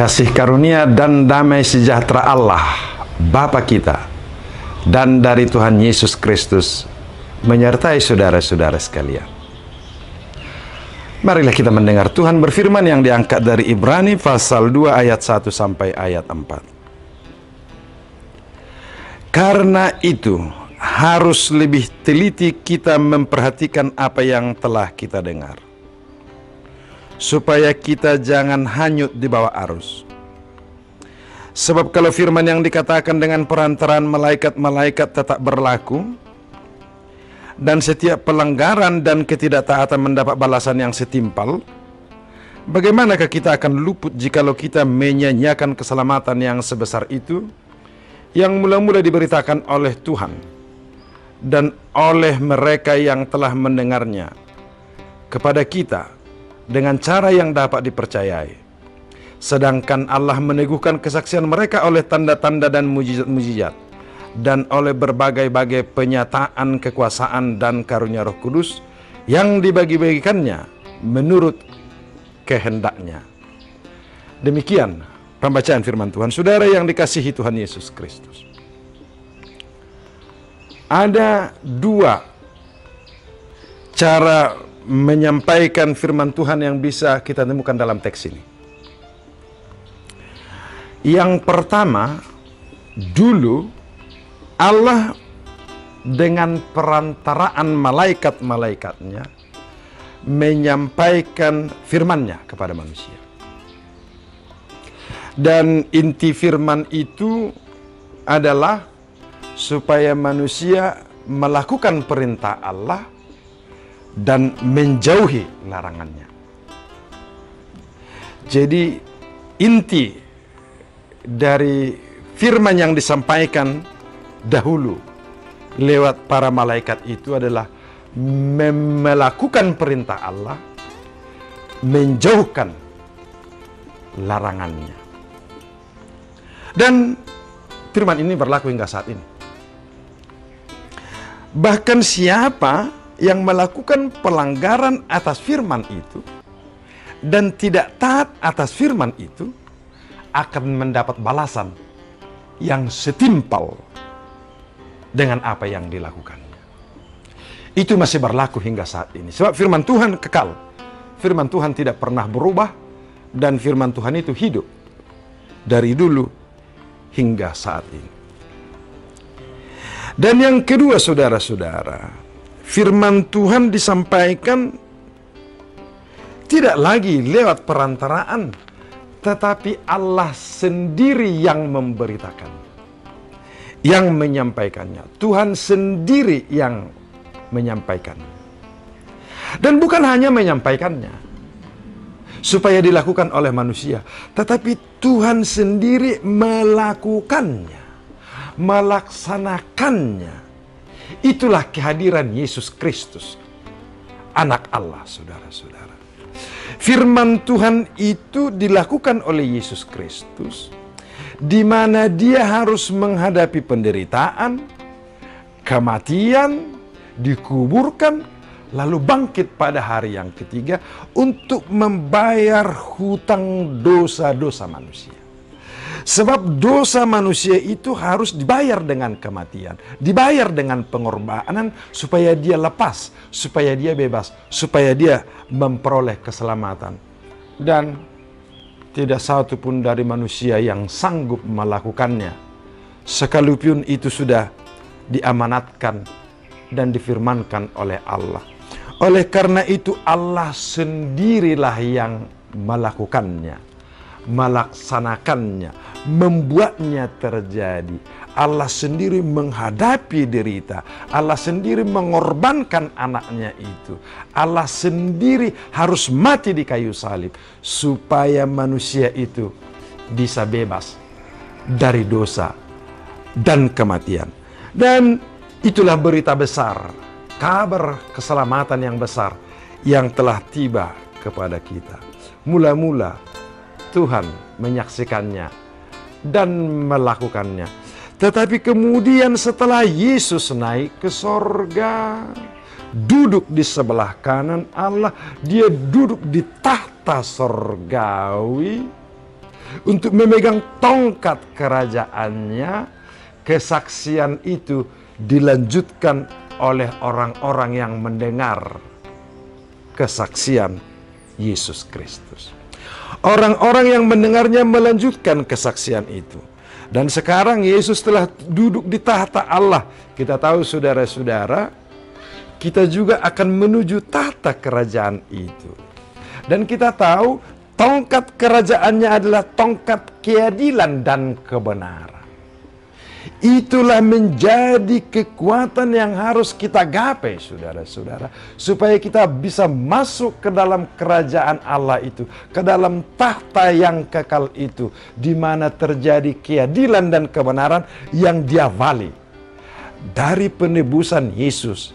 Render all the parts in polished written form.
Kasih karunia dan damai sejahtera Allah, Bapa kita, dan dari Tuhan Yesus Kristus menyertai saudara-saudara sekalian. Marilah kita mendengar Tuhan berfirman yang diangkat dari Ibrani pasal 2 ayat 1 sampai ayat 4. Karena itu, harus lebih teliti kita memperhatikan apa yang telah kita dengar, supaya kita jangan hanyut di bawah arus. Sebab kalau firman yang dikatakan dengan perantaraan malaikat-malaikat tetap berlaku, dan setiap pelanggaran dan ketidaktaatan mendapat balasan yang setimpal, bagaimanakah kita akan luput jikalau kita menyanyiakan keselamatan yang sebesar itu, yang mula-mula diberitakan oleh Tuhan dan oleh mereka yang telah mendengarnya kepada kita dengan cara yang dapat dipercayai, sedangkan Allah meneguhkan kesaksian mereka oleh tanda-tanda dan mujizat-mujizat, dan oleh berbagai-bagai penyataan kekuasaan dan karunia Roh Kudus yang dibagi-bagikannya menurut kehendaknya. Demikian pembacaan firman Tuhan. Saudara yang dikasihi Tuhan Yesus Kristus, ada dua cara menyampaikan firman Tuhan yang bisa kita temukan dalam teks ini. Yang pertama, dulu Allah dengan perantaraan malaikat-malaikatnya menyampaikan firman-Nya kepada manusia. Dan inti firman itu adalah supaya manusia melakukan perintah Allah dan menjauhi larangannya. Jadi inti dari firman yang disampaikan dahulu lewat para malaikat itu adalah melakukan perintah Allah, menjauhkan larangannya. Dan firman ini berlaku hingga saat ini. Bahkan siapa yang melakukan pelanggaran atas firman itu dan tidak taat atas firman itu akan mendapat balasan yang setimpal dengan apa yang dilakukannya. Itu masih berlaku hingga saat ini. Sebab firman Tuhan kekal. Firman Tuhan tidak pernah berubah, dan firman Tuhan itu hidup dari dulu hingga saat ini. Dan yang kedua, saudara-saudara, firman Tuhan disampaikan tidak lagi lewat perantaraan, tetapi Allah sendiri yang memberitakan, yang menyampaikannya. Tuhan sendiri yang menyampaikannya. Dan bukan hanya menyampaikannya supaya dilakukan oleh manusia, tetapi Tuhan sendiri melakukannya, melaksanakannya. Itulah kehadiran Yesus Kristus, anak Allah, saudara-saudara. Firman Tuhan itu dilakukan oleh Yesus Kristus, di mana dia harus menghadapi penderitaan, kematian, dikuburkan, lalu bangkit pada hari yang ketiga untuk membayar hutang dosa-dosa manusia. Sebab dosa manusia itu harus dibayar dengan kematian, dibayar dengan pengorbanan supaya dia lepas, supaya dia bebas, supaya dia memperoleh keselamatan. Dan tidak satu pun dari manusia yang sanggup melakukannya, sekalipun itu sudah diamanatkan dan difirmankan oleh Allah. Oleh karena itu Allah sendirilah yang melakukannya, melaksanakannya, membuatnya terjadi. Allah sendiri menghadapi derita. Allah sendiri mengorbankan anaknya itu. Allah sendiri harus mati di kayu salib supaya manusia itu bisa bebas dari dosa dan kematian. Dan itulah berita besar, kabar keselamatan yang besar yang telah tiba kepada kita. Mula-mula Tuhan menyaksikannya dan melakukannya. Tetapi kemudian setelah Yesus naik ke sorga, duduk di sebelah kanan Allah, dia duduk di tahta sorgawi, untuk memegang tongkat kerajaannya, kesaksian itu dilanjutkan oleh orang-orang yang mendengar kesaksian Yesus Kristus. Orang-orang yang mendengarnya melanjutkan kesaksian itu. Dan sekarang Yesus telah duduk di tahta Allah. Kita tahu saudara-saudara, kita juga akan menuju tahta kerajaan itu. Dan kita tahu tongkat kerajaannya adalah tongkat keadilan dan kebenaran. Itulah menjadi kekuatan yang harus kita gapai, saudara-saudara, supaya kita bisa masuk ke dalam kerajaan Allah itu, ke dalam tahta yang kekal itu, di mana terjadi keadilan dan kebenaran yang diawali dari penebusan Yesus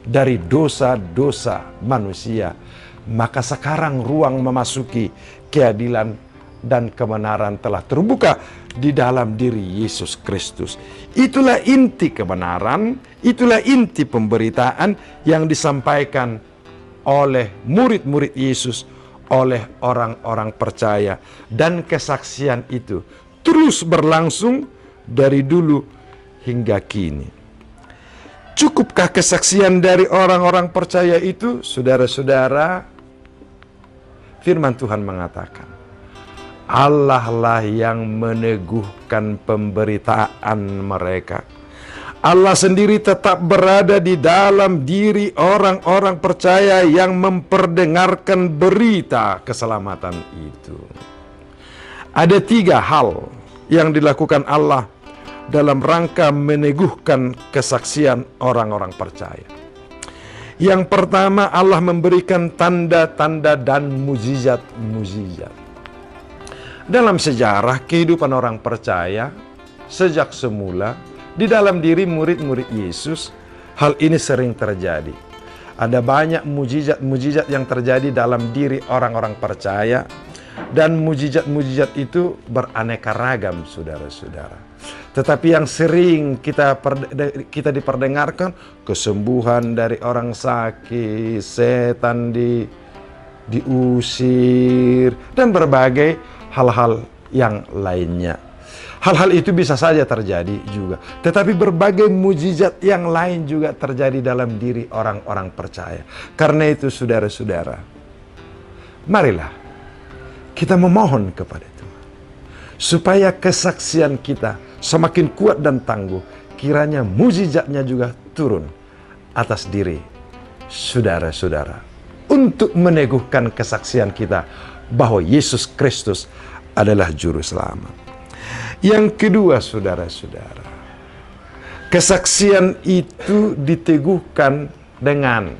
dari dosa-dosa manusia. Maka sekarang ruang memasuki keadilan dan kebenaran telah terbuka di dalam diri Yesus Kristus. Itulah inti kebenaran, itulah inti pemberitaan yang disampaikan oleh murid-murid Yesus, oleh orang-orang percaya. Dan kesaksian itu terus berlangsung dari dulu hingga kini. Cukupkah kesaksian dari orang-orang percaya itu, saudara-saudara? Firman Tuhan mengatakan, Allah lah yang meneguhkan pemberitaan mereka. Allah sendiri tetap berada di dalam diri orang-orang percaya yang memperdengarkan berita keselamatan itu. Ada 3 hal yang dilakukan Allah dalam rangka meneguhkan kesaksian orang-orang percaya. Yang pertama, Allah memberikan tanda-tanda dan mujizat-mujizat. Dalam sejarah kehidupan orang percaya, sejak semula, di dalam diri murid-murid Yesus, hal ini sering terjadi. Ada banyak mujizat-mujizat yang terjadi dalam diri orang-orang percaya, dan mujizat-mujizat itu beraneka ragam, saudara-saudara. Tetapi yang sering kita diperdengarkan, kesembuhan dari orang sakit, setan diusir, dan berbagai hal-hal yang lainnya. Hal-hal itu bisa saja terjadi juga. Tetapi berbagai mujizat yang lain juga terjadi dalam diri orang-orang percaya. Karena itu saudara-saudara, marilah kita memohon kepada Tuhan, supaya kesaksian kita semakin kuat dan tangguh. Kiranya mujizatnya juga turun atas diri saudara-saudara, untuk meneguhkan kesaksian kita bahwa Yesus Kristus adalah Juru Selamat. Yang kedua, saudara-saudara, kesaksian itu diteguhkan dengan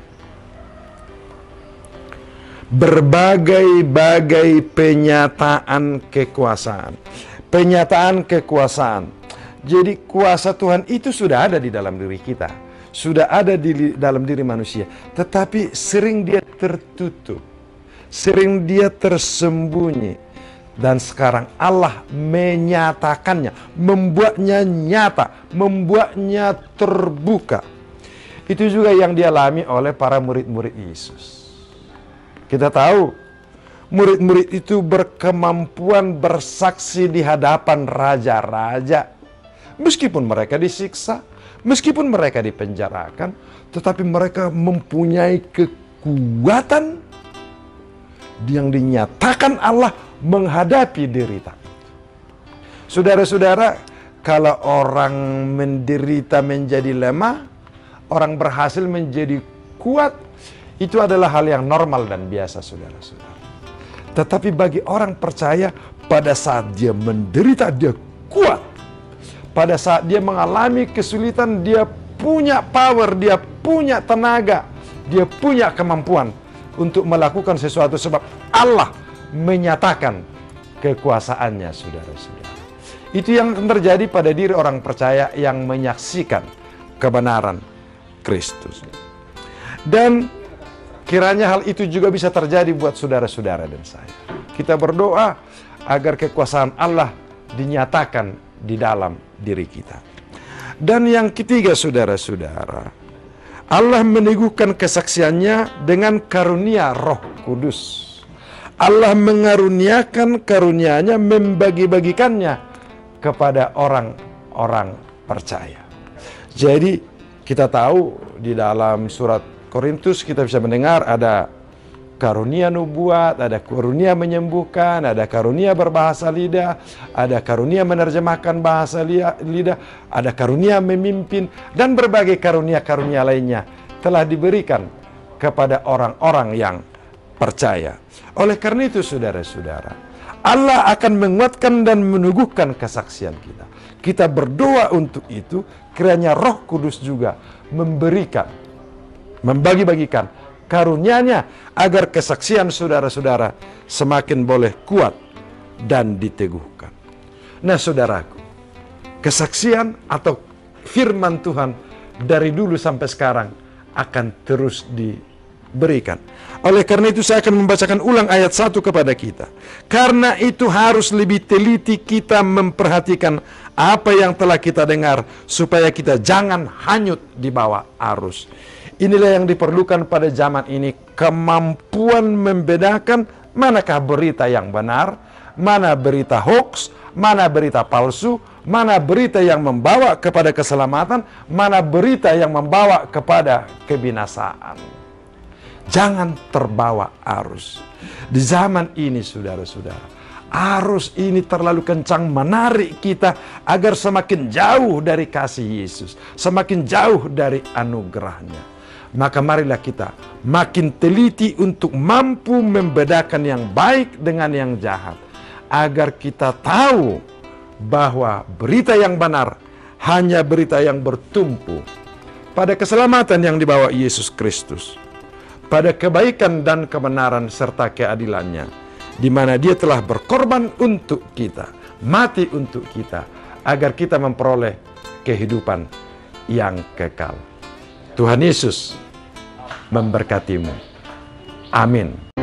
berbagai-bagai penyataan kekuasaan. Penyataan kekuasaan. Jadi kuasa Tuhan itu sudah ada di dalam diri kita, sudah ada di dalam diri manusia, tetapi sering dia tertutup, sering dia tersembunyi. Dan sekarang Allah menyatakannya, membuatnya nyata, membuatnya terbuka. Itu juga yang dialami oleh para murid-murid Yesus. Kita tahu murid-murid itu berkemampuan bersaksi di hadapan raja-raja. Meskipun mereka disiksa, meskipun mereka dipenjarakan, tetapi mereka mempunyai kekuatan yang dinyatakan Allah menghadapi derita. Saudara-saudara, kalau orang menderita menjadi lemah, orang berhasil menjadi kuat, itu adalah hal yang normal dan biasa, saudara-saudara. Tetapi bagi orang percaya, pada saat dia menderita, dia kuat. Pada saat dia mengalami kesulitan, dia punya power, dia punya tenaga, dia punya kemampuan untuk melakukan sesuatu, sebab Allah menyatakan kekuasaannya, saudara-saudara. Itu yang terjadi pada diri orang percaya yang menyaksikan kebenaran Kristus. Dan kiranya hal itu juga bisa terjadi buat saudara-saudara dan saya. Kita berdoa agar kekuasaan Allah dinyatakan di dalam diri kita. Dan yang ketiga, saudara-saudara, Allah meneguhkan kesaksiannya dengan karunia Roh Kudus. Allah mengaruniakan karunia-Nya, membagi-bagikannya kepada orang-orang percaya. Jadi kita tahu di dalam surat Korintus kita bisa mendengar ada karunia nubuat, ada karunia menyembuhkan, ada karunia berbahasa lidah, ada karunia menerjemahkan bahasa lidah, ada karunia memimpin, dan berbagai karunia-karunia lainnya telah diberikan kepada orang-orang yang percaya. Oleh karena itu saudara-saudara, Allah akan menguatkan dan meneguhkan kesaksian kita. Kita berdoa untuk itu, kiranya Roh Kudus juga memberikan, membagi-bagikan karunia-Nya agar kesaksian saudara-saudara semakin boleh kuat dan diteguhkan. Nah saudaraku, kesaksian atau firman Tuhan dari dulu sampai sekarang akan terus diberikan. Oleh karena itu saya akan membacakan ulang ayat 1 kepada kita. Karena itu harus lebih teliti kita memperhatikan apa yang telah kita dengar, supaya kita jangan hanyut di bawah arus. Inilah yang diperlukan pada zaman ini, kemampuan membedakan manakah berita yang benar, mana berita hoax, mana berita palsu, mana berita yang membawa kepada keselamatan, mana berita yang membawa kepada kebinasaan. Jangan terbawa arus. Di zaman ini saudara-saudara, arus ini terlalu kencang menarik kita agar semakin jauh dari kasih Yesus, semakin jauh dari anugerahnya. Maka marilah kita makin teliti untuk mampu membedakan yang baik dengan yang jahat, agar kita tahu bahwa berita yang benar hanya berita yang bertumpu pada keselamatan yang dibawa Yesus Kristus, pada kebaikan dan kebenaran serta keadilannya, di mana Dia telah berkorban untuk kita, mati untuk kita, agar kita memperoleh kehidupan yang kekal. Tuhan Yesus memberkatimu. Amin.